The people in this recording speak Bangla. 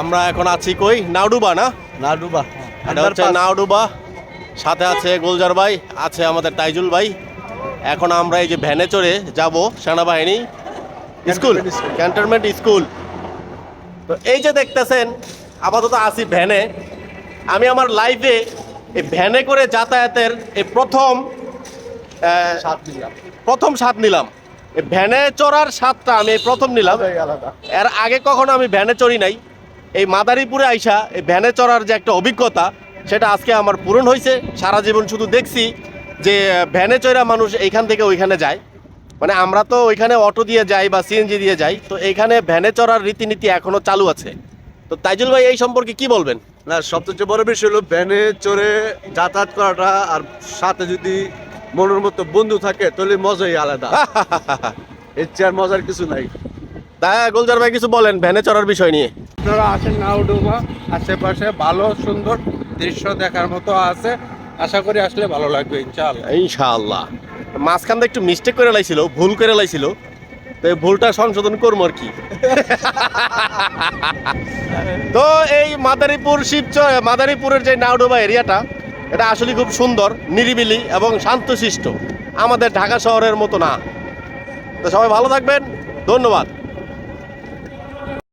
আমরা এখন আছি কই নাওডুবা না? নাডুবা এটা হচ্ছে নাওডুবা। সাথে আছে গুলজার ভাই, আছে আমাদের তাইজুল ভাই। এখন আমরা এই যে ভ্যানে চড়ে যাব সেনাবাহিনী স্কুল, ক্যান্টনমেন্ট স্কুল। তো এই যে দেখতেছেন আপাতত আছি ভ্যানে। আমি আমার লাইফে এই ভ্যানে করে যাতায়াতের এই প্রথম স্বাদ নিলাম। এই ভ্যানে চড়ার স্বাদটা আমি এই প্রথম নিলাম। এর আগে কখনো আমি ভ্যানে চড়ি নাই। এই মাদারীপুরে আইসা এই ভ্যানে চড়ার যে একটা অভিজ্ঞতা, সেটা আজকে আমার পূরণ হয়েছে। সারা জীবন শুধু দেখছি যে ভ্যানে চড়া মানুষ এইখান থেকে ওইখানে যায়, মানে আমরা তো ওইখানে অটো দিয়ে যাই বা সিএনজি দিয়ে যাই। তো এইখানে ভ্যানে চড়ার রীতিনীতি এখনো চালু আছে। তো তাইজুল ভাই এই সম্পর্কে কি বলবেন? না, সবচেয়ে বড় বিষয় হলো ভ্যানে চড়ে যাতায়াত করাটা, আর সাথে যদি মনের মতো বন্ধু থাকে তাহলে মজাই আলাদা। এর চেয়ে আর মজার কিছু নাই। তা গুলজার ভাই কিছু বলেন ভ্যানে চড়ার বিষয় নিয়ে। আপনারা আসেন নাওডুবা, আশেপাশে ভালো সুন্দর দৃশ্য দেখার মতো আছে। আশা করি আসলে ভালো লাগবে ইনশাআল্লাহ। ইনশাআল্লাহ। মাঝখান দিয়ে একটু মিস্টেক করে লাইছিল, ভুল করে লাইছিল। তো এই ভুলটা সংশোধন করবো আর কি। তো এই মাদারীপুরের যে নাওডুবা এরিয়াটা, এটা আসলে খুব সুন্দর, নিরিবিলি এবং শান্তশিষ্ট। আমাদের ঢাকা শহরের মতো না। তো সবাই ভালো থাকবেন, ধন্যবাদ।